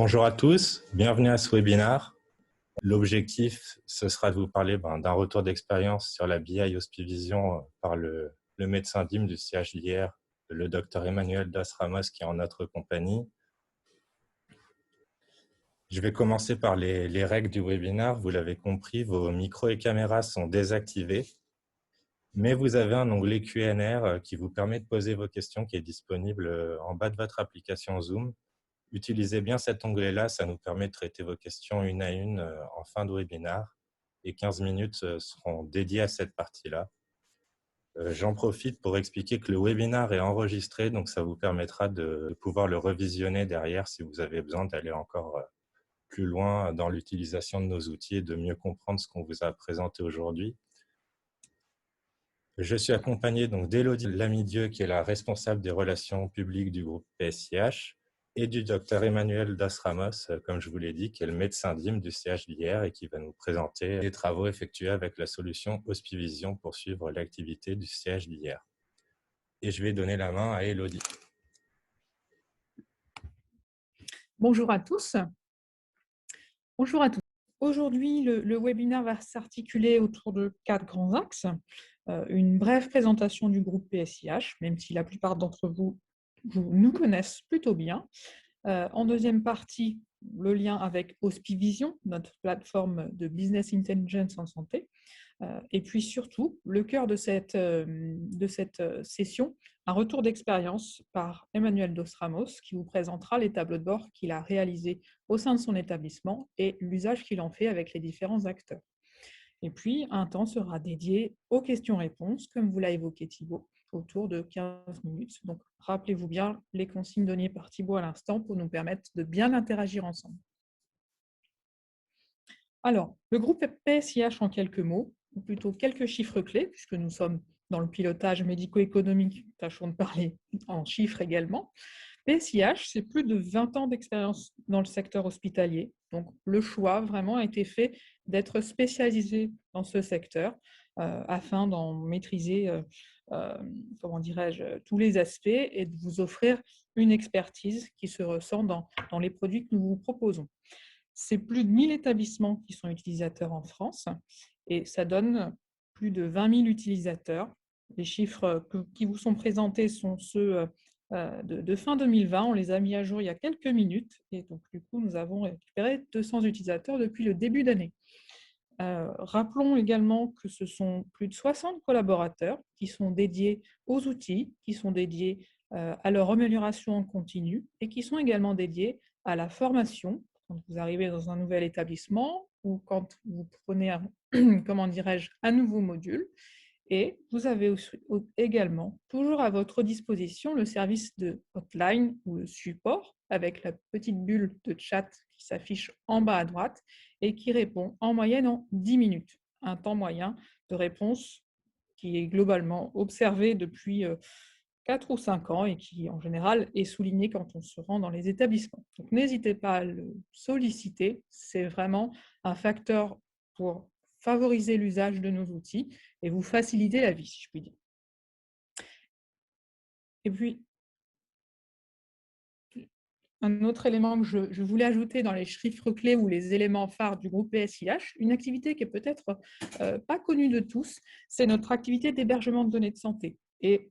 Bonjour à tous, bienvenue à ce webinaire. L'objectif, ce sera de vous parler d'un retour d'expérience sur la BI Hospivision par le médecin DIM du CHDR, le docteur Emmanuel Das Ramos, qui est en notre compagnie. Je vais commencer par les règles du webinaire. Vous l'avez compris, vos micros et caméras sont désactivés, mais vous avez un onglet Q&R qui vous permet de poser vos questions, qui est disponible en bas de votre application Zoom. Utilisez bien cet onglet-là, ça nous permet de traiter vos questions une à une en fin de webinaire et 15 minutes seront dédiées à cette partie-là. J'en profite pour expliquer que le webinaire est enregistré, donc ça vous permettra de pouvoir le revisionner derrière si vous avez besoin d'aller encore plus loin dans l'utilisation de nos outils et de mieux comprendre ce qu'on vous a présenté aujourd'hui. Je suis accompagné d'Élodie Lamidieu, qui est la responsable des relations publiques du groupe PSIH, et du docteur Emmanuel Das Ramos, comme je vous l'ai dit, qui est le médecin DIM du CHDR et qui va nous présenter les travaux effectués avec la solution Hospivision pour suivre l'activité du CHDR. Et je vais donner la main à Élodie. Bonjour à tous. Bonjour à tous. Aujourd'hui, le webinaire va s'articuler autour de 4 grands axes. Une brève présentation du groupe PSIH, même si la plupart d'entre vous nous connaissent plutôt bien. En deuxième partie, le lien avec Hospivision, notre plateforme de business intelligence en santé. Et puis surtout, le cœur de cette session, un retour d'expérience par Emmanuel Dos Ramos qui vous présentera les tableaux de bord qu'il a réalisés au sein de son établissement et l'usage qu'il en fait avec les différents acteurs. Et puis, un temps sera dédié aux questions-réponses, comme vous l'a évoqué Thibaut, autour de 15 minutes. Donc, rappelez-vous bien les consignes données par Thibaut à l'instant pour nous permettre de bien interagir ensemble. Alors, le groupe PSIH en quelques mots, ou plutôt quelques chiffres clés, puisque nous sommes dans le pilotage médico-économique, tâchons de parler en chiffres également. PSIH, c'est plus de 20 ans d'expérience dans le secteur hospitalier. Donc, le choix vraiment a été fait d'être spécialisé dans ce secteur afin d'en maîtriser, comment dirais-je, tous les aspects et de vous offrir une expertise qui se ressent dans les produits que nous vous proposons. C'est plus de 1000 établissements qui sont utilisateurs en France et ça donne plus de 20 000 utilisateurs. Les chiffres qui vous sont présentés sont ceux de fin 2020. On les a mis à jour il y a quelques minutes et donc du coup, nous avons récupéré 200 utilisateurs depuis le début d'année. Rappelons également que ce sont plus de 60 collaborateurs qui sont dédiés aux outils, qui sont dédiés à leur amélioration en continu et qui sont également dédiés à la formation quand vous arrivez dans un nouvel établissement ou quand vous prenez comment dirais-je, un nouveau module. Et vous avez également toujours à votre disposition le service de hotline ou le support avec la petite bulle de chat qui s'affiche en bas à droite et qui répond en moyenne en 10 minutes. Un temps moyen de réponse qui est globalement observé depuis 4 ou 5 ans et qui, en général, est souligné quand on se rend dans les établissements. Donc, n'hésitez pas à le solliciter. C'est vraiment un facteur pour favoriser l'usage de nos outils et vous faciliter la vie, si je puis dire. Et puis, un autre élément que je voulais ajouter dans les chiffres clés ou les éléments phares du groupe PSIH, une activité qui est peut-être pas connue de tous, c'est notre activité d'hébergement de données de santé. Et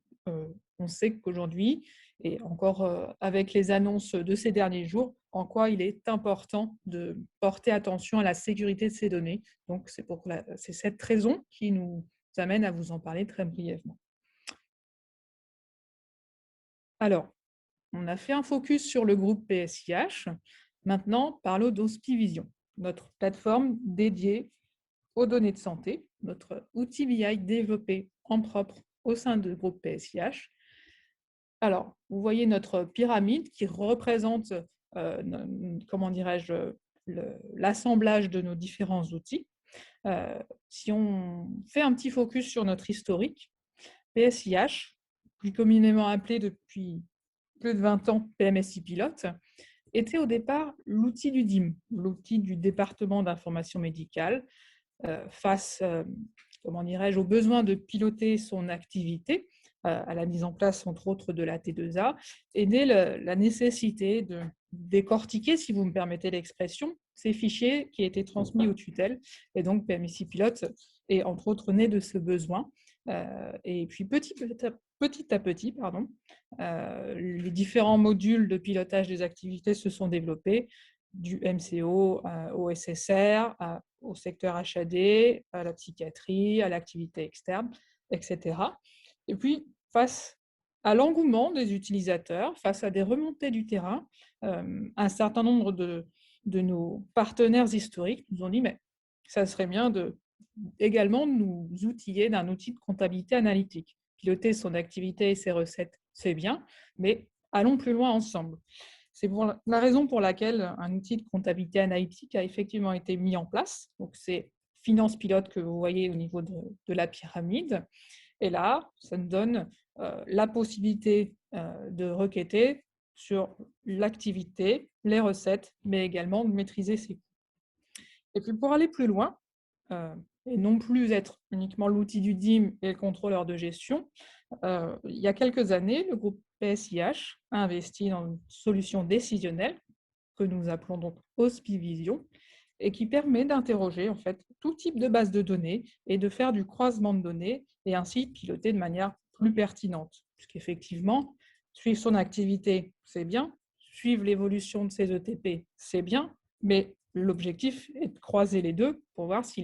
on sait qu'aujourd'hui, et encore avec les annonces de ces derniers jours, en quoi il est important de porter attention à la sécurité de ces données. Donc, c'est cette raison qui nous amène à vous en parler très brièvement. Alors, on a fait un focus sur le groupe PSIH. Maintenant, parlons d'Hospivision, notre plateforme dédiée aux données de santé, notre outil BI développé en propre au sein du groupe PSIH. Alors, vous voyez notre pyramide qui représente, comment dirais-je, l'assemblage de nos différents outils. Si on fait un petit focus sur notre historique, PSIH, plus communément appelé depuis plus de 20 ans PMSI Pilote, était au départ l'outil du DIM, l'outil du département d'information médicale, face, comment dirais-je, au besoin de piloter son activité à la mise en place, entre autres, de la T2A, est née la nécessité de décortiquer, si vous me permettez l'expression, ces fichiers qui étaient transmis aux tutelles. Et donc, PMSI Pilote est, entre autres, né de ce besoin. Et puis, petit à petit, les différents modules de pilotage des activités se sont développés, du MCO au SSR, au secteur HAD, à la psychiatrie, à l'activité externe, etc. Et puis, face à l'engouement des utilisateurs, face à des remontées du terrain, un certain nombre de nos partenaires historiques nous ont dit « mais ça serait bien également nous outiller d'un outil de comptabilité analytique. Piloter son activité et ses recettes, c'est bien, mais allons plus loin ensemble. » C'est la raison pour laquelle un outil de comptabilité analytique a effectivement été mis en place. Donc, c'est Finance Pilote que vous voyez au niveau de la pyramide. Et là, ça nous donne la possibilité de requêter sur l'activité, les recettes, mais également de maîtriser ses coûts. Et puis, pour aller plus loin, et non plus être uniquement l'outil du DIM et le contrôleur de gestion, il y a quelques années, le groupe PSIH a investi dans une solution décisionnelle que nous appelons donc Hospivision et qui permet d'interroger en fait tout type de base de données et de faire du croisement de données et ainsi piloter de manière plus pertinente. Puisqu'effectivement, suivre son activité, c'est bien, suivre l'évolution de ses ETP, c'est bien, mais l'objectif est de croiser les deux pour voir si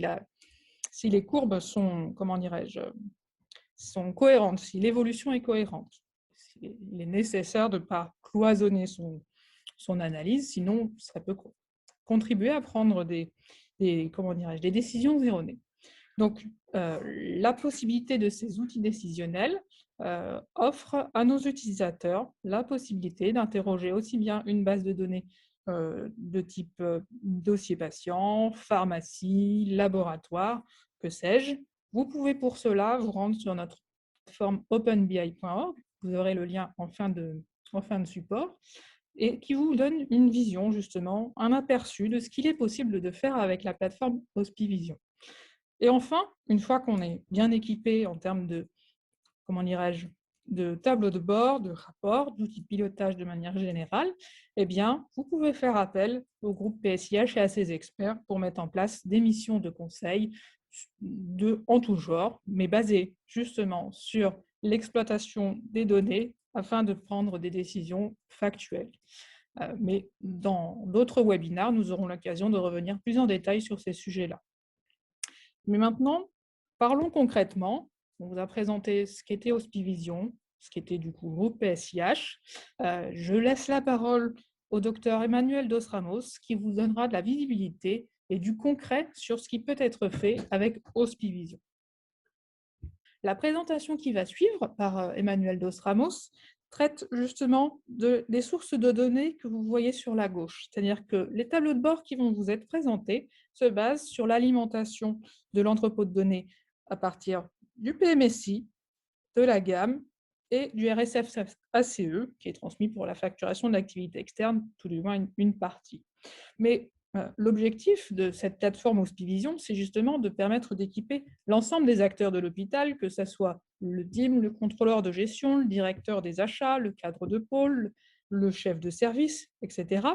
les courbes sont, comment dirais-je, sont cohérentes, si l'évolution est cohérente. Il est nécessaire de ne pas cloisonner son analyse, sinon ça peut contribuer à prendre des décisions erronées. Donc, la possibilité de ces outils décisionnels offre à nos utilisateurs la possibilité d'interroger aussi bien une base de données de type dossier patient, pharmacie, laboratoire, que sais-je. Vous pouvez pour cela vous rendre sur notre plateforme openbi.org. Vous aurez le lien en fin de support et qui vous donne une vision, justement, un aperçu de ce qu'il est possible de faire avec la plateforme Hospivision. Et enfin, une fois qu'on est bien équipé en termes de, de tableau de bord, de rapport, d'outils de pilotage de manière générale, eh bien, vous pouvez faire appel au groupe PSIH et à ses experts pour mettre en place des missions de conseil en tout genre, mais basées justement sur l'exploitation des données afin de prendre des décisions factuelles. Mais dans d'autres webinaires, nous aurons l'occasion de revenir plus en détail sur ces sujets-là. Mais maintenant, parlons concrètement. On vous a présenté ce qu'était Hospivision, ce qu'était du coup le groupe PSIH. Je laisse la parole au docteur Emmanuel Dos Ramos qui vous donnera de la visibilité et du concret sur ce qui peut être fait avec Hospivision. La présentation qui va suivre par Emmanuel Dos Ramos traite justement des sources de données que vous voyez sur la gauche. C'est-à-dire que les tableaux de bord qui vont vous être présentés se basent sur l'alimentation de l'entrepôt de données à partir du PMSI, de la gamme et du RSF-ACE qui est transmis pour la facturation de l'activité externe, tout du moins une partie. Mais l'objectif de cette plateforme Hospivision, c'est justement de permettre d'équiper l'ensemble des acteurs de l'hôpital, que ce soit le DIM, le contrôleur de gestion, le directeur des achats, le cadre de pôle, le chef de service, etc.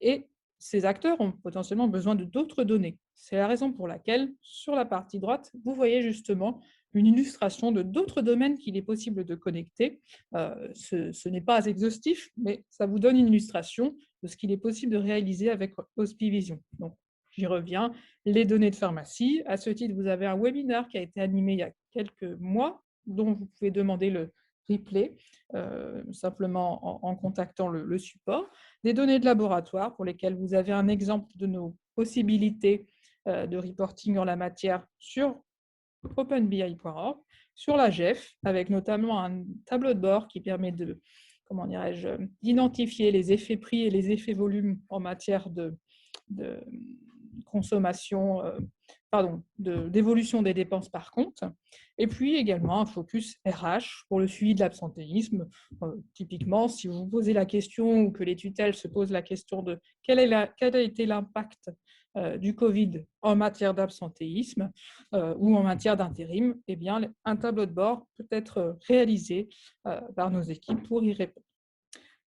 Et ces acteurs ont potentiellement besoin de d'autres données. C'est la raison pour laquelle, sur la partie droite, vous voyez justement une illustration de d'autres domaines qu'il est possible de connecter. Ce n'est pas exhaustif, mais ça vous donne une illustration de ce qu'il est possible de réaliser avec Hospivision. Donc, j'y reviens, les données de pharmacie. À ce titre, vous avez un webinaire qui a été animé il y a quelques mois, dont vous pouvez demander le replay, simplement en contactant le support. Des données de laboratoire pour lesquelles vous avez un exemple de nos possibilités de reporting en la matière sur openbi.org, sur la GEF, avec notamment un tableau de bord qui permet de, d'identifier les effets prix et les effets volumes en matière de consommation, d'évolution des dépenses par compte, et puis également un focus RH pour le suivi de l'absentéisme. Typiquement, si vous vous posez la question ou que les tutelles se posent la question de quel a été l'impact du Covid en matière d'absentéisme ou en matière d'intérim, eh bien, un tableau de bord peut être réalisé par nos équipes pour y répondre.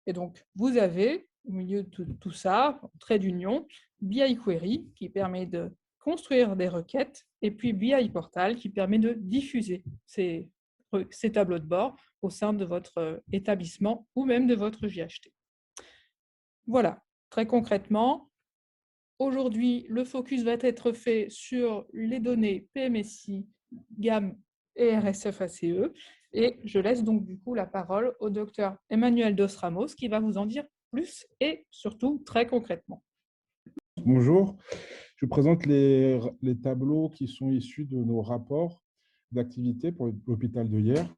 Et donc, vous avez, au milieu de tout ça, en trait d'union, BI Query qui permet de construire des requêtes et puis BI Portal qui permet de diffuser ces tableaux de bord au sein de votre établissement ou même de votre JHT. Voilà, très concrètement, aujourd'hui, le focus va être fait sur les données PMSI, GAM et RSF-ACE. Et je laisse donc du coup la parole au docteur Emmanuel Dos Ramos qui va vous en dire plus et surtout très concrètement. Bonjour, je présente les tableaux qui sont issus de nos rapports d'activité pour l'hôpital de Hyères,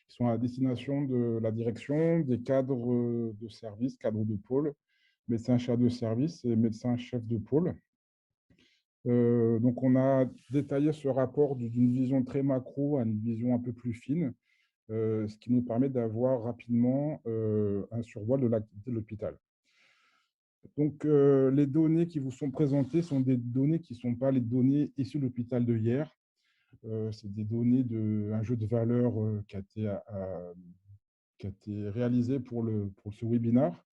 qui sont à destination de la direction, des cadres de service, cadres de pôle, médecins chefs de service et médecins chefs de pôle. Donc, on a détaillé ce rapport d'une vision très macro à une vision un peu plus fine, ce qui nous permet d'avoir rapidement un survol de l'activité de l'hôpital. Donc, les données qui vous sont présentées sont des données qui ne sont pas les données issues de l'hôpital de Hyères. C'est des données d'un jeu de valeurs qui a été réalisé pour ce webinaire.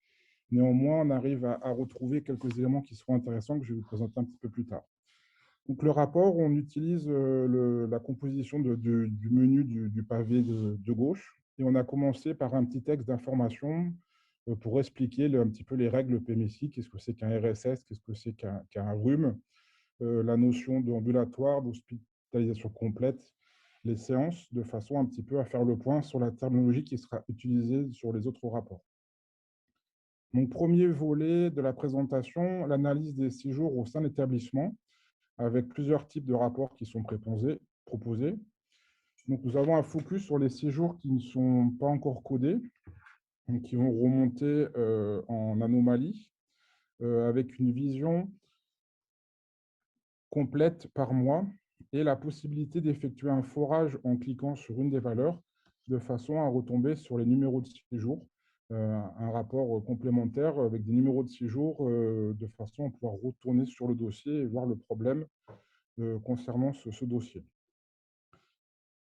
Néanmoins, on arrive à retrouver quelques éléments qui seront intéressants que je vais vous présenter un petit peu plus tard. Donc, le rapport, on utilise la composition du menu du pavé de gauche. Et on a commencé par un petit texte d'information pour expliquer un petit peu les règles PMSI, qu'est-ce que c'est qu'un RSS, qu'est-ce que c'est qu'un rhume, la notion d'ambulatoire, d'hospitalisation complète, les séances, de façon un petit peu à faire le point sur la terminologie qui sera utilisée sur les autres rapports. Donc, premier volet de la présentation, l'analyse des séjours au sein de l'établissement, avec plusieurs types de rapports qui sont proposés. Donc, nous avons un focus sur les séjours qui ne sont pas encore codés, donc qui vont remonter en anomalie, avec une vision complète par mois et la possibilité d'effectuer un forage en cliquant sur une des valeurs de façon à retomber sur les numéros de séjour, un rapport complémentaire avec des numéros de séjour de façon à pouvoir retourner sur le dossier et voir le problème concernant ce dossier.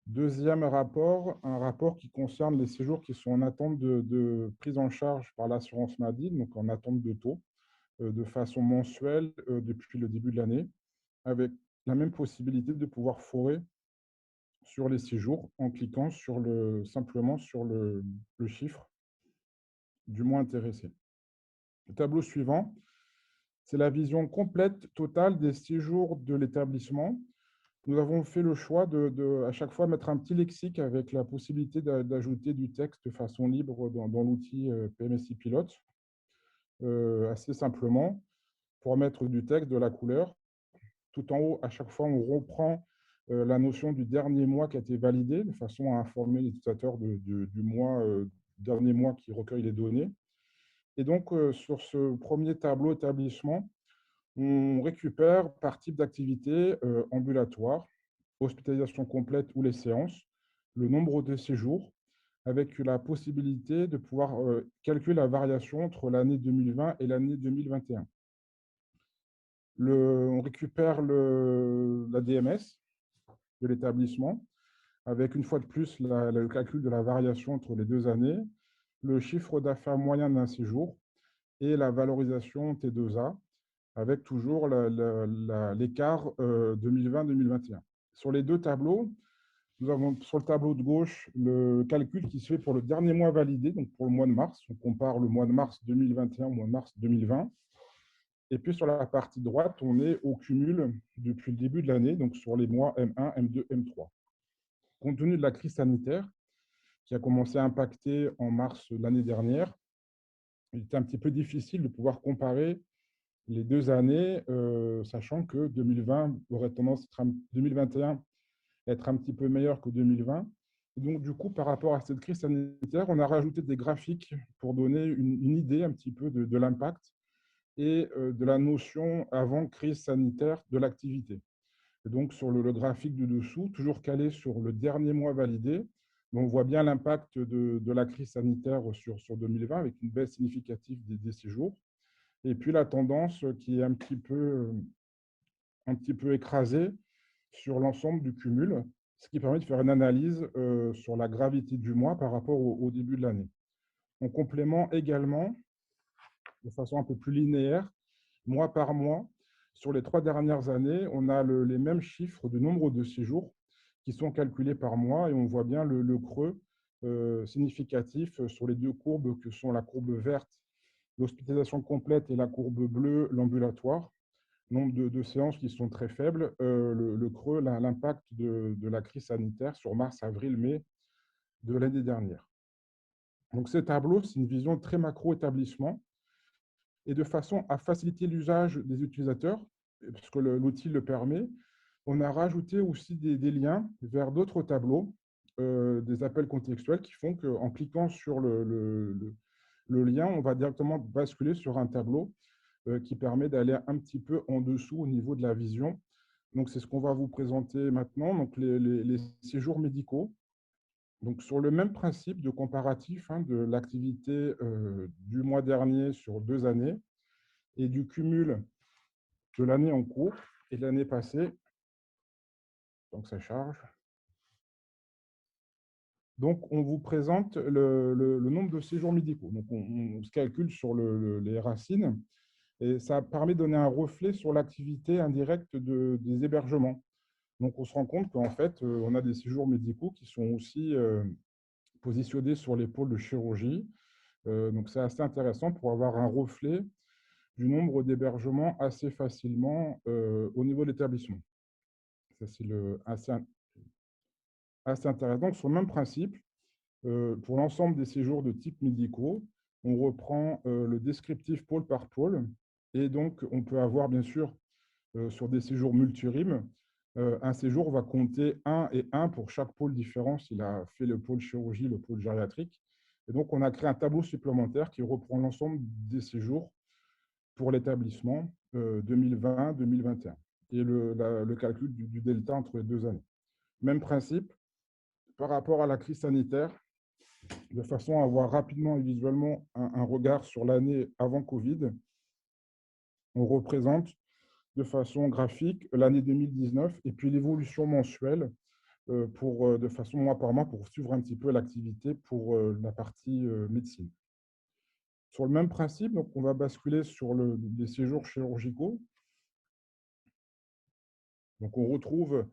Deuxième rapport, un rapport qui concerne les séjours qui sont en attente de prise en charge par l'assurance maladie, donc en attente de taux, de façon mensuelle depuis le début de l'année, avec la même possibilité de pouvoir forer sur les séjours en cliquant simplement sur le chiffre du mois intéressé. Le tableau suivant, c'est la vision complète, totale des séjours de l'établissement. Nous avons fait le choix à chaque fois mettre un petit lexique avec la possibilité d'ajouter du texte de façon libre dans l'outil PMSI Pilote, assez simplement, pour mettre du texte, de la couleur. Tout en haut, à chaque fois, on reprend la notion du dernier mois qui a été validé, de façon à informer l'utilisateur du dernier mois qui recueille les données. Et donc, sur ce premier tableau établissement, on récupère par type d'activité ambulatoire, hospitalisation complète ou les séances, le nombre de séjours, avec la possibilité de pouvoir calculer la variation entre l'année 2020 et l'année 2021. On récupère la DMS de l'établissement, avec une fois de plus le calcul de la variation entre les deux années, le chiffre d'affaires moyen d'un séjour et la valorisation T2A, avec toujours l'écart 2020-2021. Sur les deux tableaux, nous avons sur le tableau de gauche le calcul qui se fait pour le dernier mois validé, donc pour le mois de mars. On compare le mois de mars 2021 au mois de mars 2020. Et puis sur la partie droite, on est au cumul depuis le début de l'année, donc sur les mois M1, M2, M3. Compte tenu de la crise sanitaire qui a commencé à impacter en mars l'année dernière, il était un petit peu difficile de pouvoir comparer les deux années, sachant que 2020 aurait tendance à 2021 être un petit peu meilleur que 2020. Et donc, du coup, par rapport à cette crise sanitaire, on a rajouté des graphiques pour donner une idée un petit peu de l'impact et de la notion avant crise sanitaire de l'activité. Et donc, sur le graphique du dessous, toujours calé sur le dernier mois validé, on voit bien l'impact de la crise sanitaire sur 2020 avec une baisse significative des séjours. Et puis la tendance qui est un petit peu un petit peu écrasé sur l'ensemble du cumul, ce qui permet de faire une analyse sur la gravité du mois par rapport au début de l'année. En complément également, de façon un peu plus linéaire, mois par mois, sur les 3 dernières années, on a les mêmes chiffres de nombre de séjours qui sont calculés par mois et on voit bien le creux significatif sur les deux courbes que sont la courbe verte, l'hospitalisation complète, et la courbe bleue, l'ambulatoire. Nombre de séances qui sont très faibles, le creux, l'impact de la crise sanitaire sur mars, avril, mai de l'année dernière. Donc ce tableau, c'est une vision très macro-établissement et de façon à faciliter l'usage des utilisateurs, parce que l'outil le permet, on a rajouté aussi des liens vers d'autres tableaux, des appels contextuels qui font qu'en cliquant sur le lien, on va directement basculer sur un tableau qui permet d'aller un petit peu en dessous au niveau de la vision. Donc, c'est ce qu'on va vous présenter maintenant, donc les séjours médicaux. Donc, sur le même principe de comparatif de l'activité du mois dernier sur 2 années et du cumul de l'année en cours et de l'année passée. Donc, ça charge. Donc, on vous présente le nombre de séjours médicaux. Donc, on se calcule sur les racines et ça permet de donner un reflet sur l'activité indirecte des hébergements. Donc, on se rend compte qu'en fait, on a des séjours médicaux qui sont aussi positionnés sur les pôles de chirurgie. Donc, c'est assez intéressant pour avoir un reflet du nombre d'hébergements assez facilement au niveau de l'établissement. Ça, c'est assez intéressant. Donc, sur le même principe, pour l'ensemble des séjours de type médicaux, on reprend le descriptif pôle par pôle. Et donc, on peut avoir, bien sûr, sur des séjours multirimes, un séjour va compter 1 et 1 pour chaque pôle différent s'il a fait le pôle chirurgie, le pôle gériatrique. Et donc, on a créé un tableau supplémentaire qui reprend l'ensemble des séjours pour l'établissement 2020-2021 et le calcul du delta entre les 2 années. Même principe, par rapport à la crise sanitaire, de façon à avoir rapidement et visuellement un regard sur l'année avant Covid, on représente de façon graphique l'année 2019 et puis l'évolution mensuelle de façon mois par mois pour suivre un petit peu l'activité pour la partie médecine. Sur le même principe, donc on va basculer sur les séjours chirurgicaux. Donc on retrouve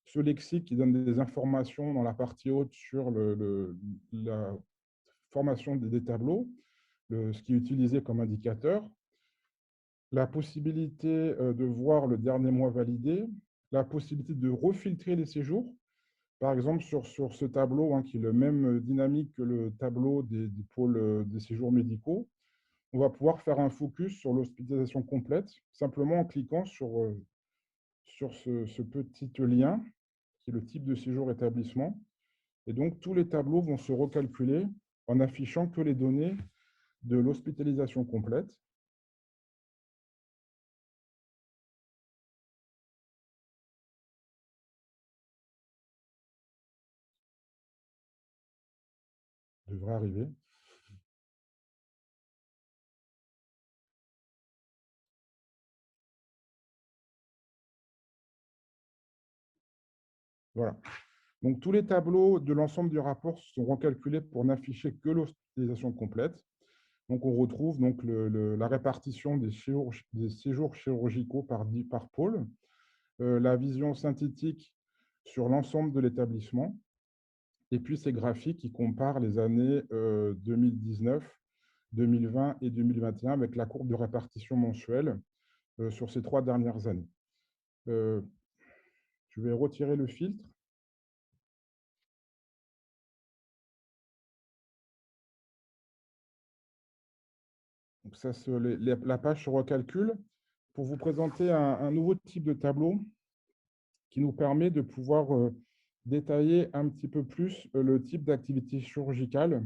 ce lexique qui donne des informations dans la partie haute sur la formation des tableaux, ce qui est utilisé comme indicateur, la possibilité de voir le dernier mois validé, la possibilité de refiltrer les séjours. Par exemple, sur ce tableau, qui est le même dynamique que le tableau des pôles des séjours médicaux, on va pouvoir faire un focus sur l'hospitalisation complète, simplement en cliquant sur ce petit lien, qui est le type de séjour établissement. Et donc, tous les tableaux vont se recalculer en affichant que les données de l'hospitalisation complète. Devrait arriver. Voilà. Donc, tous les tableaux de l'ensemble du rapport sont recalculés pour n'afficher que l'hospitalisation complète. Donc, on retrouve donc la répartition des séjours chirurgicaux par pôle, la vision synthétique sur l'ensemble de l'établissement, et puis ces graphiques qui comparent les années 2019, 2020 et 2021 avec la courbe de répartition mensuelle sur ces 3 dernières années. Je vais retirer le filtre. Donc ça, la page se recalcule pour vous présenter un nouveau type de tableau qui nous permet de pouvoir détailler un petit peu plus le type d'activité chirurgicale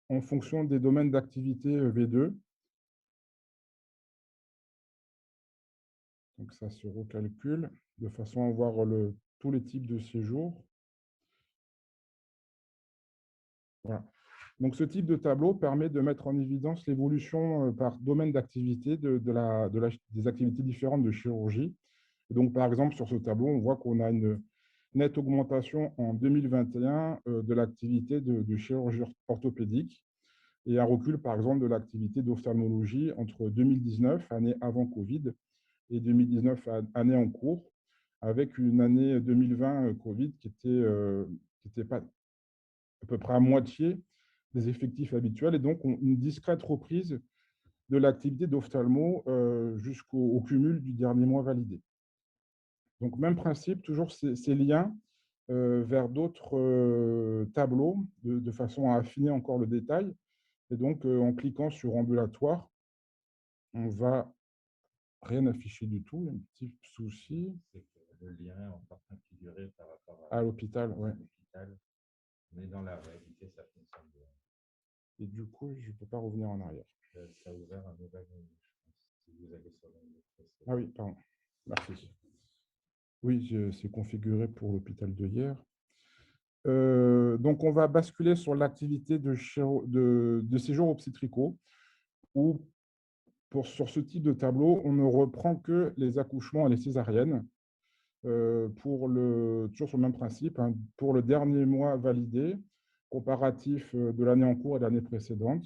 en fonction des domaines d'activité V2. Donc ça se recalcule de façon à voir tous les types de séjours. Voilà. Donc, ce type de tableau permet de mettre en évidence l'évolution par domaine d'activité des activités différentes de chirurgie. Et donc, par exemple, sur ce tableau, on voit qu'on a une nette augmentation en 2021 de l'activité de chirurgie orthopédique et un recul, par exemple, de l'activité d'ophtalmologie entre 2019, année avant Covid, et 2019, année en cours, avec une année 2020 Covid qui était pas à peu près à moitié des effectifs habituels, et donc une discrète reprise de l'activité d'ophtalmo jusqu'au cumul du dernier mois validé. Donc, même principe, toujours ces liens vers d'autres tableaux de façon à affiner encore le détail. Et donc, en cliquant sur ambulatoire, on va rien afficher du tout. Il y a un petit souci. C'est que le lien est encore configuré par rapport à l'hôpital. Ouais. Mais dans la réalité, ça fonctionne bien. Et du coup, je ne peux pas revenir en arrière. Ça a ouvert un nouvel onglet, je pense. Si vous allez sur l'onglet précédent. Ah oui, pardon. Merci. Oui, c'est configuré pour l'hôpital de hier. Donc, on va basculer sur l'activité de séjours obstétricaux, où sur ce type de tableau, on ne reprend que les accouchements et les césariennes, toujours sur le même principe, hein, pour le dernier mois validé, comparatif de l'année en cours et de l'année précédente,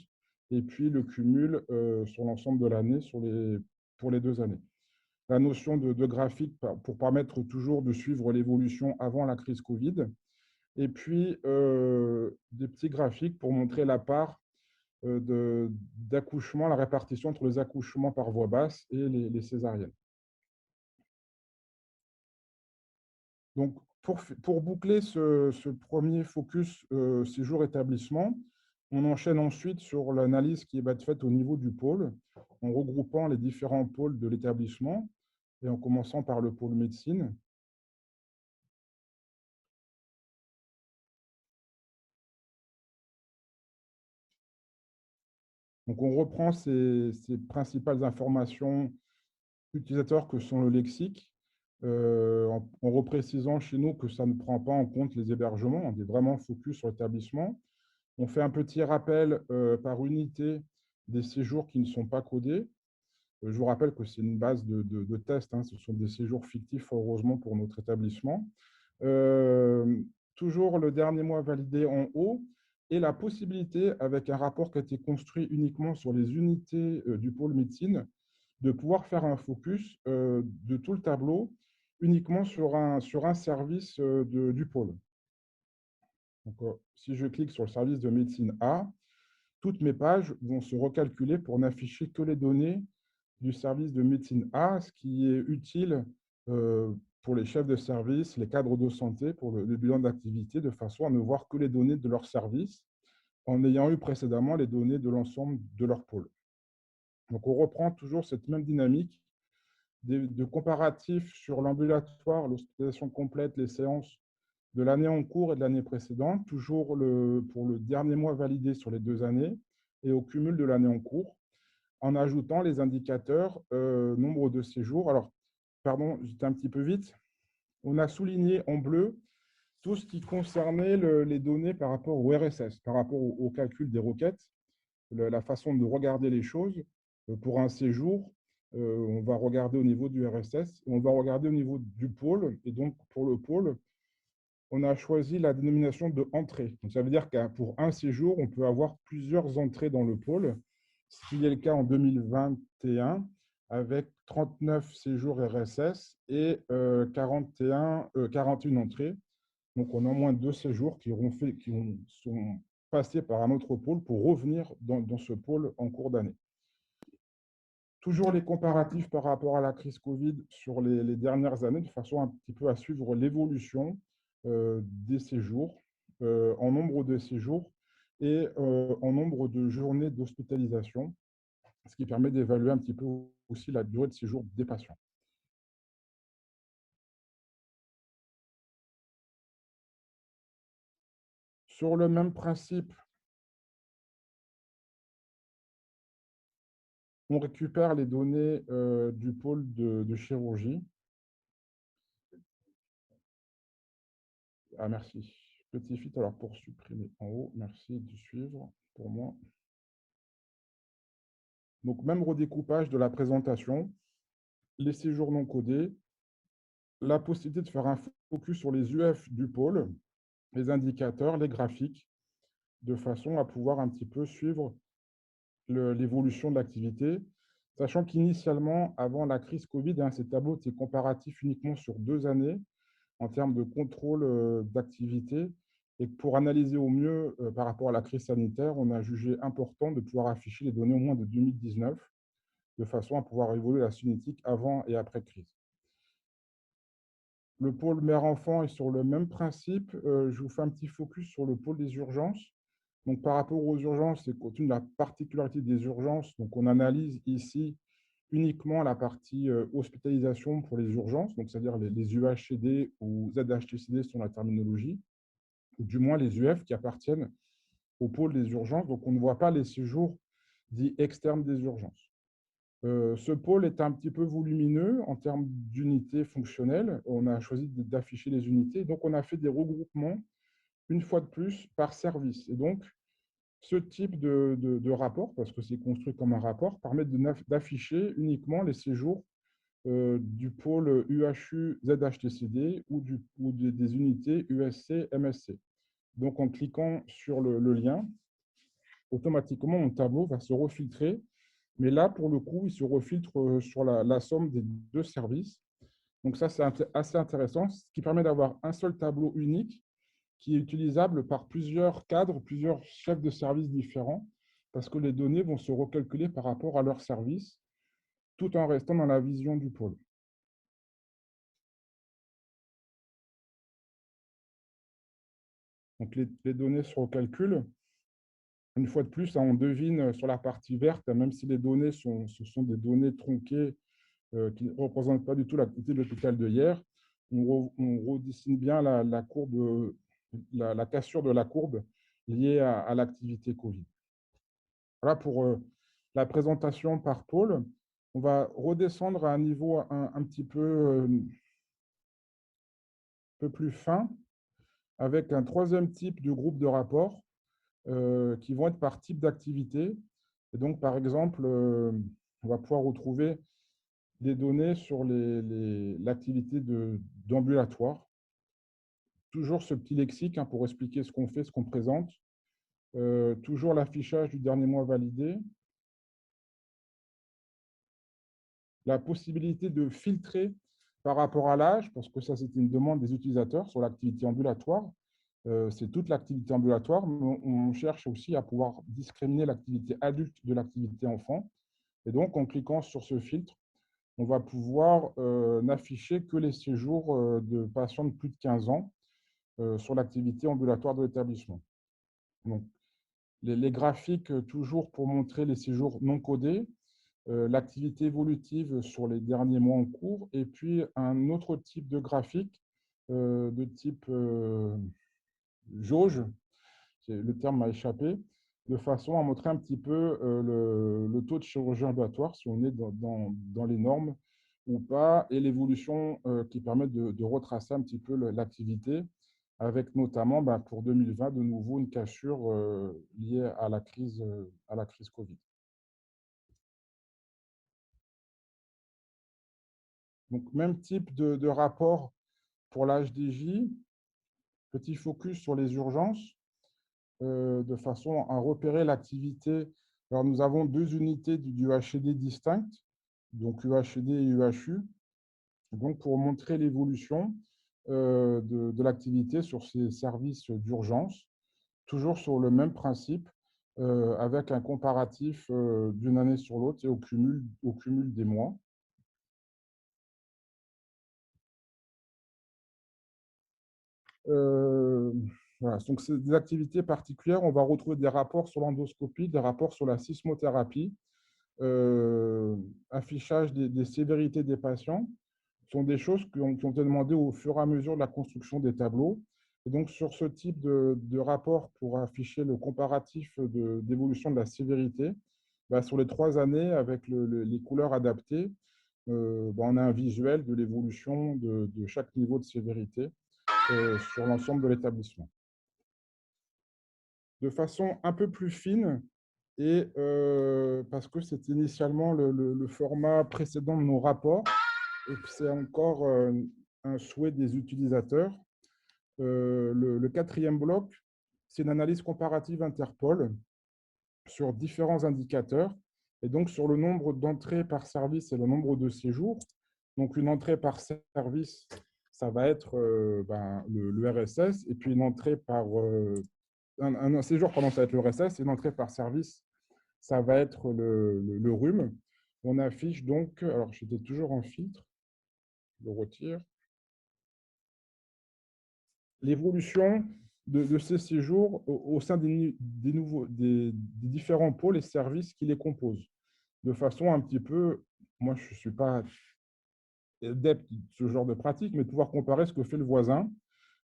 et puis le cumul sur l'ensemble de l'année pour les 2 années. La notion de graphique pour permettre toujours de suivre l'évolution avant la crise Covid, et puis des petits graphiques pour montrer la part d'accouchement, la répartition entre les accouchements par voie basse et les césariennes. Donc, pour boucler ce premier focus séjour établissement, on enchaîne ensuite sur l'analyse qui va être faite au niveau du pôle, en regroupant les différents pôles de l'établissement et en commençant par le pôle médecine. Donc, on reprend ces principales informations utilisateurs que sont le lexique, en reprécisant chez nous que ça ne prend pas en compte les hébergements, on est vraiment focus sur l'établissement. On fait un petit rappel par unité des séjours qui ne sont pas codés. Je vous rappelle que c'est une base de test, hein, ce sont des séjours fictifs, heureusement, pour notre établissement. Toujours le dernier mois validé en haut, et la possibilité, avec un rapport qui a été construit uniquement sur les unités du pôle médecine, de pouvoir faire un focus de tout le tableau uniquement sur un service du pôle. Donc, si je clique sur le service de médecine A, toutes mes pages vont se recalculer pour n'afficher que les données du service de médecine A, ce qui est utile pour les chefs de service, les cadres de santé, pour le bilan d'activité, de façon à ne voir que les données de leur service, en ayant eu précédemment les données de l'ensemble de leur pôle. Donc, on reprend toujours cette même dynamique de comparatifs sur l'ambulatoire, l'hospitalisation complète, les séances de l'année en cours et de l'année précédente, toujours pour le dernier mois validé sur les 2 années et au cumul de l'année en cours, en ajoutant les indicateurs nombre de séjours. Alors, pardon, j'étais un petit peu vite. On a souligné en bleu tout ce qui concernait les données par rapport au RSS, par rapport au calcul des requêtes, la façon de regarder les choses. Pour un séjour, on va regarder au niveau du RSS, et on va regarder au niveau du pôle. Et donc, pour le pôle, on a choisi la dénomination de entrée. Donc, ça veut dire que pour un séjour, on peut avoir plusieurs entrées dans le pôle, ce qui est le cas en 2021, avec 39 séjours RSS et 41 entrées. Donc, on a au moins 2 séjours qui sont passés par un autre pôle pour revenir dans ce pôle en cours d'année. Toujours les comparatifs par rapport à la crise Covid sur les dernières années, de façon un petit peu à suivre l'évolution des séjours, en nombre de séjours et en nombre de journées d'hospitalisation, ce qui permet d'évaluer un petit peu aussi la durée de séjour des patients. Sur le même principe, on récupère les données du pôle de chirurgie. Ah, merci. Petit filtre, alors pour supprimer en haut, merci de suivre pour moi. Donc, même redécoupage de la présentation, les séjours non codés, la possibilité de faire un focus sur les UF du pôle, les indicateurs, les graphiques, de façon à pouvoir un petit peu suivre l'évolution de l'activité, sachant qu'initialement, avant la crise Covid, ces tableaux étaient comparatifs uniquement sur 2 années en termes de contrôle d'activité. Et pour analyser au mieux par rapport à la crise sanitaire, on a jugé important de pouvoir afficher les données au moins de 2019, de façon à pouvoir évoluer la cinétique avant et après crise. Le pôle mère-enfant est sur le même principe. Je vous fais un petit focus sur le pôle des urgences. Donc, par rapport aux urgences, c'est compte tenu de la particularité des urgences. Donc, on analyse ici uniquement la partie hospitalisation pour les urgences, donc c'est-à-dire les UHCD ou ZHTCD sont la terminologie, ou du moins les UF qui appartiennent au pôle des urgences. Donc, on ne voit pas les séjours dits externes des urgences. Ce pôle est un petit peu volumineux en termes d'unités fonctionnelles. On a choisi d'afficher les unités. Donc, on a fait des regroupements, une fois de plus, par service. Et donc, ce type de rapport, parce que c'est construit comme un rapport, permet d'afficher uniquement les séjours du pôle UHU ZHTCD ou des unités USC MSC. Donc, en cliquant sur le lien, automatiquement, mon tableau va se refiltrer. Mais là, pour le coup, il se refiltre sur la somme des 2 services. Donc ça, c'est assez intéressant, ce qui permet d'avoir un seul tableau unique qui est utilisable par plusieurs cadres, plusieurs chefs de service différents, parce que les données vont se recalculer par rapport à leur service, tout en restant dans la vision du pôle. Donc les données se recalculent. Une fois de plus, on devine sur la partie verte, même si les données ce sont des données tronquées qui ne représentent pas du tout l'activité de l'hôpital de hier, on redessine bien la courbe, la cassure de la courbe liée à l'activité Covid. Voilà pour la présentation par pôle. On va redescendre à un niveau un petit peu plus fin avec un troisième type de groupe de rapports qui vont être par type d'activité. Et donc, par exemple, on va pouvoir retrouver des données sur l'activité d'ambulatoire. Toujours ce petit lexique pour expliquer ce qu'on fait, ce qu'on présente. Toujours l'affichage du dernier mois validé. La possibilité de filtrer par rapport à l'âge, parce que ça, c'était une demande des utilisateurs sur l'activité ambulatoire. C'est toute l'activité ambulatoire, mais on cherche aussi à pouvoir discriminer l'activité adulte de l'activité enfant. Et donc, en cliquant sur ce filtre, on va pouvoir n'afficher que les séjours de patients de plus de 15 ans sur l'activité ambulatoire de l'établissement. Donc, les graphiques, toujours pour montrer les séjours non codés, l'activité évolutive sur les derniers mois en cours, et puis un autre type de graphique de type jauge, le terme m'a échappé, de façon à montrer un petit peu le taux de chirurgie ambulatoire, si on est dans les normes ou pas, et l'évolution qui permet de retracer un petit peu l'activité, avec notamment pour 2020, de nouveau, une cassure liée à la crise Covid. Donc, même type de rapport pour l'HDJ, petit focus sur les urgences, de façon à repérer l'activité. Alors, nous avons 2 unités du HCD distinctes, donc UHCD et UHU, donc pour montrer l'évolution de l'activité sur ces services d'urgence, toujours sur le même principe, avec un comparatif d'une année sur l'autre et au cumul des mois. Voilà, donc c'est des activités particulières. On va retrouver des rapports sur l'endoscopie, des rapports sur la sismothérapie, affichage des sévérités des patients. Ce sont des choses qui ont été demandées au fur et à mesure de la construction des tableaux. Et donc, sur ce type de rapport pour afficher le comparatif d'évolution de la sévérité, sur les 3 années, avec les couleurs adaptées, on a un visuel de l'évolution de chaque niveau de sévérité sur l'ensemble de l'établissement. de façon un peu plus fine, et parce que c'était initialement le format précédent de nos rapports, et que c'est encore un souhait des utilisateurs. Le quatrième bloc, c'est une analyse comparative Interpol sur différents indicateurs, et donc sur le nombre d'entrées par service et le nombre de séjours. Donc une entrée par service, ça va être le RSS, et puis une entrée par un séjour, pardon, ça va être le RSS, et une entrée par service, ça va être le RUM. On affiche donc, alors j'étais toujours en filtre, je le retire, l'évolution de ces séjours au sein des différents pôles et services qui les composent, de façon un petit peu, moi je ne suis pas adepte de ce genre de pratique, mais de pouvoir comparer ce que fait le voisin.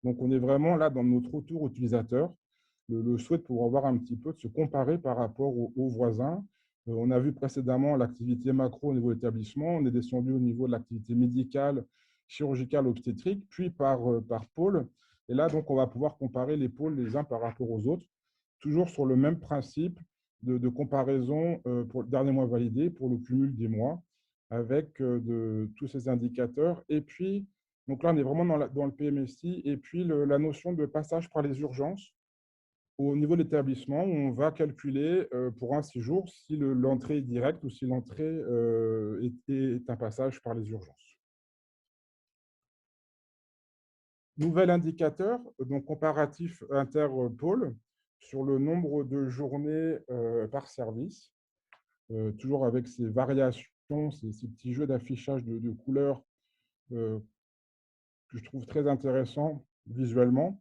Donc on est vraiment là dans notre retour utilisateur, le souhait de pouvoir voir un petit peu, de se comparer par rapport aux voisins. On a vu précédemment l'activité macro au niveau de l'établissement, on est descendu au niveau de l'activité médicale, chirurgicale, obstétrique, puis par pôle. Et là, donc, on va pouvoir comparer les pôles les uns par rapport aux autres, toujours sur le même principe de comparaison pour le dernier mois validé, pour le cumul des mois, avec tous ces indicateurs. Et puis, donc là, on est vraiment dans le PMSI. Et puis, la notion de passage par les urgences au niveau de l'établissement, on va calculer pour un séjour si l'entrée est directe ou si l'entrée est un passage par les urgences. Nouvel indicateur, donc comparatif interpôle, sur le nombre de journées par service, toujours avec ces variations, ces petits jeux d'affichage de couleurs que je trouve très intéressants visuellement,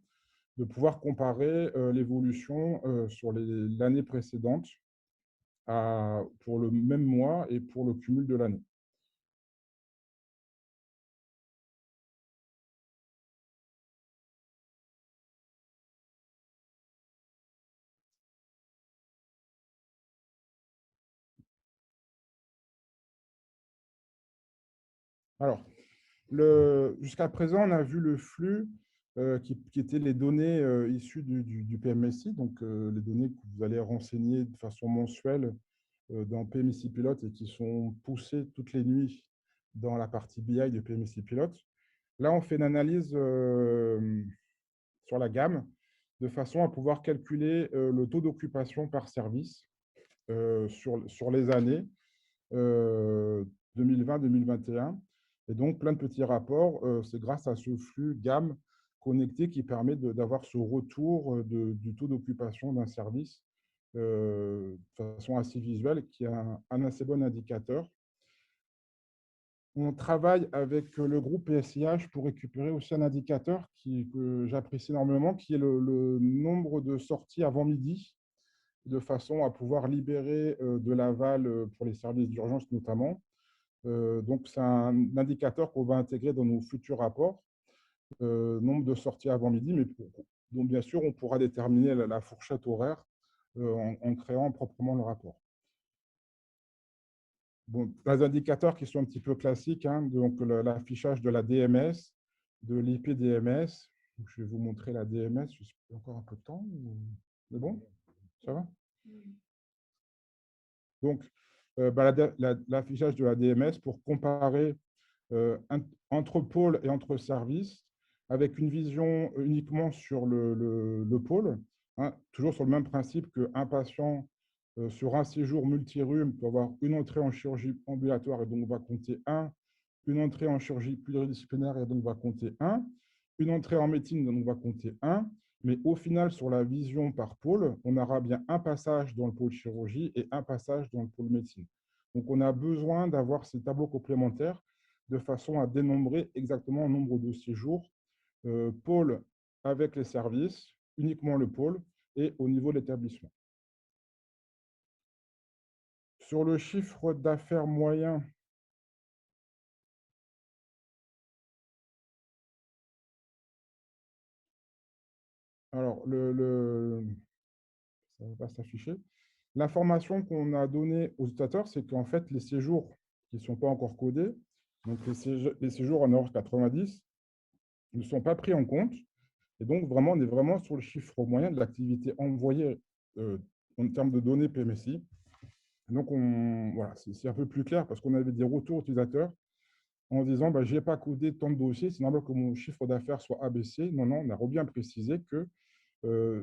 de pouvoir comparer l'évolution sur l'année précédente pour le même mois et pour le cumul de l'année. Alors, jusqu'à présent, on a vu le flux qui étaient les données issues du PMSI, donc les données que vous allez renseigner de façon mensuelle dans PMSI Pilote et qui sont poussées toutes les nuits dans la partie BI de PMSI Pilote. Là, on fait une analyse sur la gamme de façon à pouvoir calculer le taux d'occupation par service sur les années 2020-2021. Et donc, plein de petits rapports. C'est grâce à ce flux gamme connecté qui permet d'avoir ce retour du taux d'occupation d'un service de façon assez visuelle, qui est un assez bon indicateur. On travaille avec le groupe PSIH pour récupérer aussi un indicateur que j'apprécie énormément, qui est le nombre de sorties avant midi, de façon à pouvoir libérer de l'aval pour les services d'urgence notamment. Donc, c'est un indicateur qu'on va intégrer dans nos futurs rapports, nombre de sorties avant midi, mais donc bien sûr, on pourra déterminer la fourchette horaire en créant proprement le rapport. Bon, les indicateurs qui sont un petit peu classiques, hein, donc l'affichage de la DMS, de l'IPDMS. Je vais vous montrer la DMS, je sais pas, encore un peu de temps. C'est bon? Ça va? Donc, l'affichage de la DMS pour comparer entre pôle et entre services, avec une vision uniquement sur le pôle, hein, toujours sur le même principe qu'un patient sur un séjour multi-rhume peut avoir une entrée en chirurgie ambulatoire et donc va compter 1, une entrée en chirurgie pluridisciplinaire et donc va compter 1, une entrée en médecine et donc va compter 1, mais au final, sur la vision par pôle, on aura bien un passage dans le pôle chirurgie et un passage dans le pôle médecine. Donc, on a besoin d'avoir ces tableaux complémentaires de façon à dénombrer exactement le nombre de séjours, pôle avec les services, uniquement le pôle, et au niveau de l'établissement. Sur le chiffre d'affaires moyen, alors, ça ne va pas s'afficher. L'information qu'on a donnée aux utilisateurs, c'est qu'en fait, les séjours qui ne sont pas encore codés, donc les séjours en heure 90, ne sont pas pris en compte. Et donc, vraiment, on est vraiment sur le chiffre moyen de l'activité envoyée en termes de données PMSI. Donc, voilà, c'est un peu plus clair parce qu'on avait des retours utilisateurs en disant je n'ai pas codé tant de dossiers, c'est normal que mon chiffre d'affaires soit abaissé. Non, non, on a bien précisé que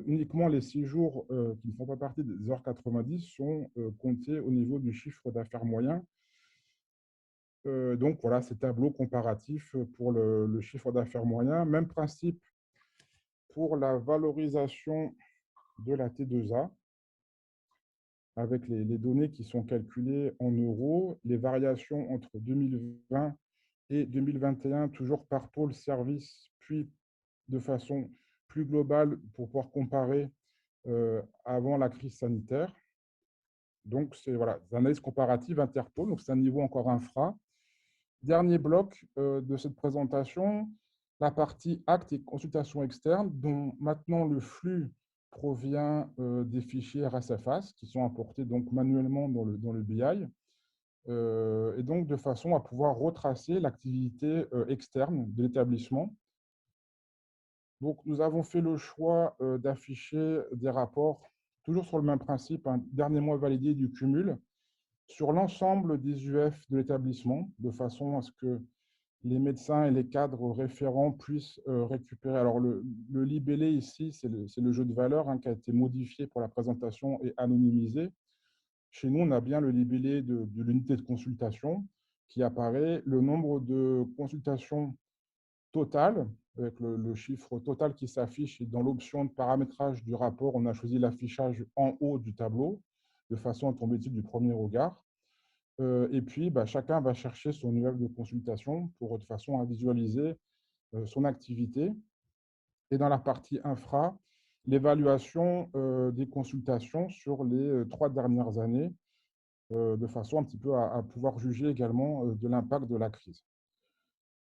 uniquement les 6 jours qui ne font pas partie des heures 90 sont comptés au niveau du chiffre d'affaires moyen. Donc, voilà, ces tableaux comparatifs pour le chiffre d'affaires moyen. Même principe pour la valorisation de la T2A, avec les données qui sont calculées en euros, les variations entre 2020 et 2021, toujours par pôle service, puis de façon plus globale pour pouvoir comparer avant la crise sanitaire. Donc, c'est voilà, analyse comparative interpôle, donc c'est un niveau encore infra. Dernier bloc de cette présentation, la partie actes et consultations externes, dont maintenant le flux provient des fichiers RSFAS qui sont importés donc manuellement dans le BI, et donc de façon à pouvoir retracer l'activité externe de l'établissement. Donc, nous avons fait le choix d'afficher des rapports, toujours sur le même principe, un dernier mois validé du cumul, sur l'ensemble des UF de l'établissement, de façon à ce que les médecins et les cadres référents puissent récupérer. Alors, le libellé ici, c'est le jeu de valeur qui a été modifié pour la présentation et anonymisé. Chez nous, on a bien le libellé de l'unité de consultation qui apparaît, le nombre de consultations totales, avec le chiffre total qui s'affiche. Et dans l'option de paramétrage du rapport, on a choisi l'affichage en haut du tableau, de façon à tomber dessus du premier regard. Et puis, chacun va chercher son UF de consultation de façon à visualiser son activité. Et dans la partie infra, l'évaluation des consultations sur les 3 dernières années, de façon un petit peu à pouvoir juger également de l'impact de la crise.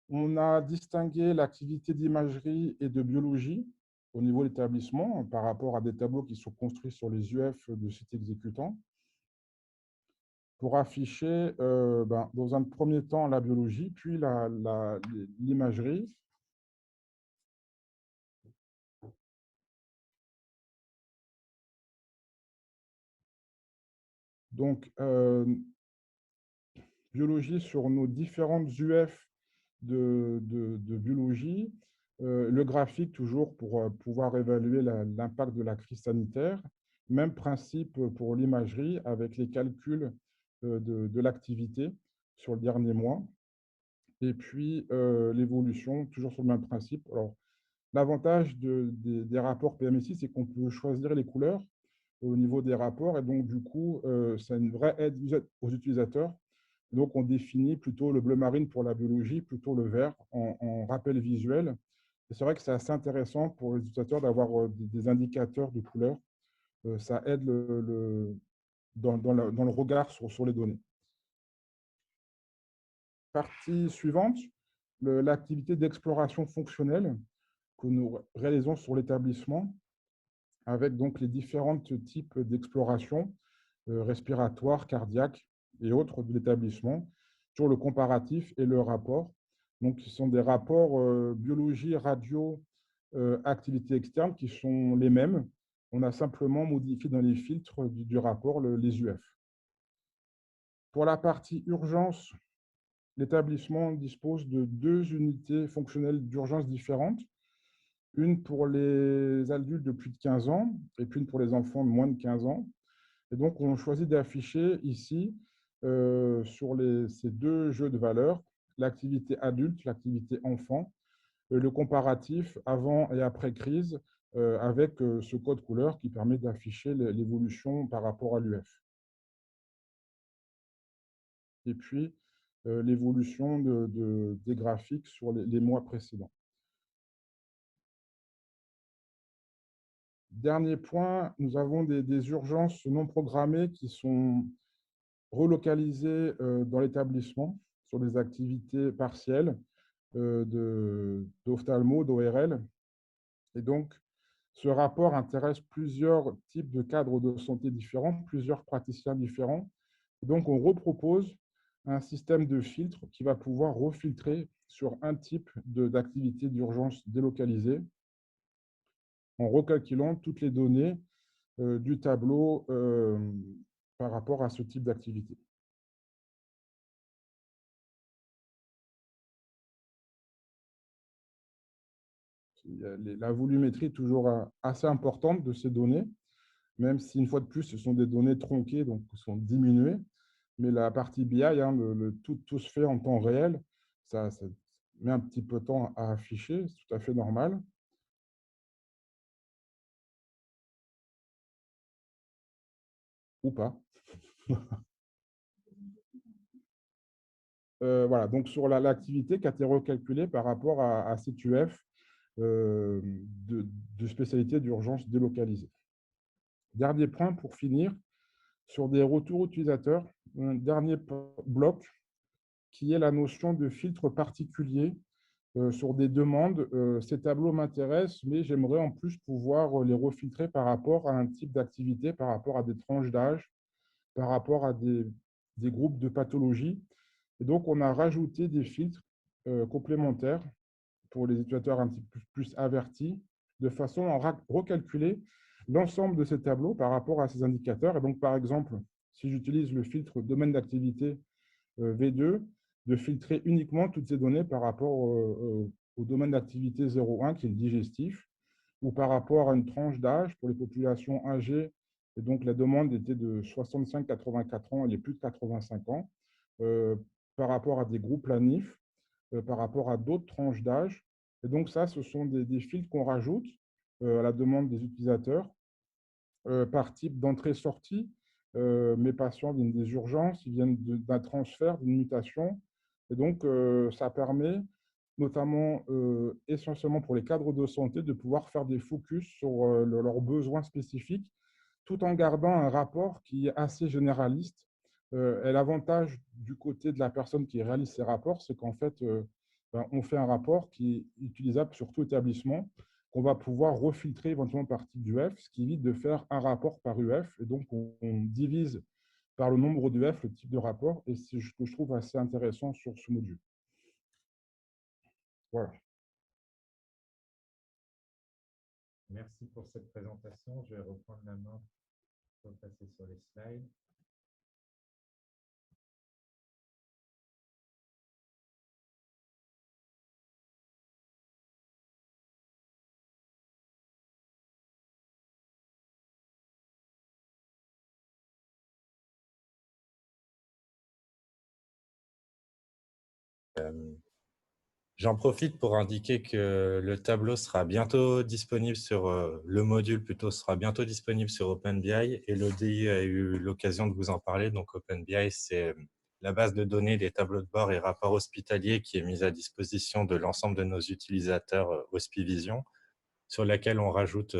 On a distingué l'activité d'imagerie et de biologie au niveau de l'établissement par rapport à des tableaux qui sont construits sur les UF de sites exécutants, pour afficher dans un premier temps la biologie, puis l'imagerie. Donc, biologie sur nos différentes UF de biologie. Le graphique, toujours pour pouvoir évaluer l'impact de la crise sanitaire. Même principe pour l'imagerie, avec les calculs de l'activité sur le dernier mois. Et puis, l'évolution, toujours sur le même principe. Alors, l'avantage des rapports PMSI, c'est qu'on peut choisir les couleurs au niveau des rapports. Et donc, du coup, c'est une vraie aide aux utilisateurs. Donc, on définit plutôt le bleu marine pour la biologie, plutôt le vert en rappel visuel. Et c'est vrai que c'est assez intéressant pour les utilisateurs d'avoir des indicateurs de couleurs. Ça aide dans le regard sur les données. Partie suivante, l'activité d'exploration fonctionnelle que nous réalisons sur l'établissement, avec donc les différents types d'exploration respiratoire, cardiaque et autres de l'établissement, sur le comparatif et le rapport. Donc, ce sont des rapports biologie, radio, activité externe qui sont les mêmes. On a simplement modifié dans les filtres du rapport les UF. Pour la partie urgence, l'établissement dispose de 2 unités fonctionnelles d'urgence différentes. Une pour les adultes de plus de 15 ans et puis une pour les enfants de moins de 15 ans. Et donc, on choisit d'afficher ici, sur ces 2 jeux de valeurs, l'activité adulte, l'activité enfant, le comparatif avant et après crise, avec ce code couleur qui permet d'afficher l'évolution par rapport à l'UF. Et puis, l'évolution des graphiques sur les mois précédents. Dernier point, nous avons des urgences non programmées qui sont relocalisées dans l'établissement sur des activités partielles d'ophtalmo, d'ORL. Et donc, ce rapport intéresse plusieurs types de cadres de santé différents, plusieurs praticiens différents. Et donc, on repropose un système de filtre qui va pouvoir refiltrer sur un type d'activité d'urgence délocalisée en recalculant toutes les données du tableau par rapport à ce type d'activité. La volumétrie est toujours assez importante de ces données, même si, une fois de plus, ce sont des données tronquées, donc qui sont diminuées. Mais la partie BI, hein, tout se fait en temps réel. Ça met un petit peu de temps à afficher, c'est tout à fait normal. Ou pas. Voilà, donc sur l'activité qui a été recalculée par rapport à cette UF de spécialité d'urgence délocalisée. Dernier point pour finir, sur des retours utilisateurs, un dernier bloc qui est la notion de filtre particulier sur des demandes. Ces tableaux m'intéressent, mais j'aimerais en plus pouvoir les refiltrer par rapport à un type d'activité, par rapport à des tranches d'âge, par rapport à des groupes de pathologies. Et donc, on a rajouté des filtres complémentaires pour les utilisateurs un petit peu plus avertis, de façon à recalculer l'ensemble de ces tableaux par rapport à ces indicateurs. Et donc, par exemple, si j'utilise le filtre domaine d'activité V2, de filtrer uniquement toutes ces données par rapport au domaine d'activité 0,1 qui est le digestif, ou par rapport à une tranche d'âge pour les populations âgées. Et donc, la demande était de 65-84 ans et les plus de 85 ans, par rapport à des groupes planifs, par rapport à d'autres tranches d'âge. Et donc, ça, ce sont des filtres qu'on rajoute à la demande des utilisateurs par type d'entrée-sortie. Mes patients viennent des urgences, ils viennent d'un transfert, d'une mutation. Et donc, ça permet, notamment essentiellement pour les cadres de santé, de pouvoir faire des focus sur leurs besoins spécifiques, tout en gardant un rapport qui est assez généraliste. Et l'avantage du côté de la personne qui réalise ces rapports, c'est qu'en fait, on fait un rapport qui est utilisable sur tout établissement, qu'on va pouvoir refiltrer éventuellement par type d'UF, ce qui évite de faire un rapport par UF. Et donc, on divise par le nombre d'UF le type de rapport. Et c'est ce que je trouve assez intéressant sur ce module. Voilà. Merci pour cette présentation. Je vais reprendre la main pour passer sur les slides. J'en profite pour indiquer que le tableau sera bientôt disponible sur le module plutôt sera bientôt disponible sur OpenBI et l'ODI a eu l'occasion de vous en parler. Donc OpenBI, c'est la base de données des tableaux de bord et rapports hospitaliers qui est mise à disposition de l'ensemble de nos utilisateurs Hospivision, sur laquelle on rajoute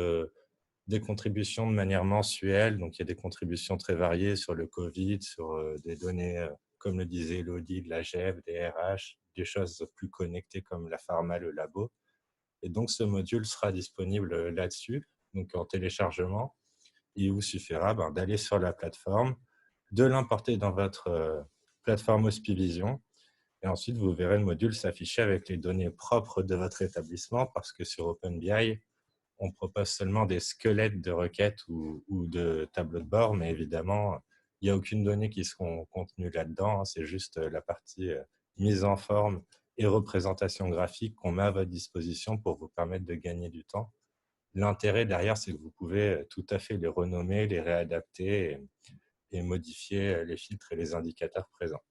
des contributions de manière mensuelle. Donc il y a des contributions très variées sur le Covid, sur des données comme le disait Elodie, de la GEF, des RH, des choses plus connectées comme la pharma, le labo. Et donc, ce module sera disponible là-dessus, donc en téléchargement. Il vous suffira d'aller sur la plateforme, de l'importer dans votre plateforme Hospivision. Et ensuite, vous verrez le module s'afficher avec les données propres de votre établissement parce que sur OpenBI, on propose seulement des squelettes de requêtes ou de tableaux de bord, mais évidemment, il n'y a aucune donnée qui seront contenues là-dedans. C'est juste la partie mise en forme et représentation graphique qu'on met à votre disposition pour vous permettre de gagner du temps. L'intérêt derrière, c'est que vous pouvez tout à fait les renommer, les réadapter et modifier les filtres et les indicateurs présents.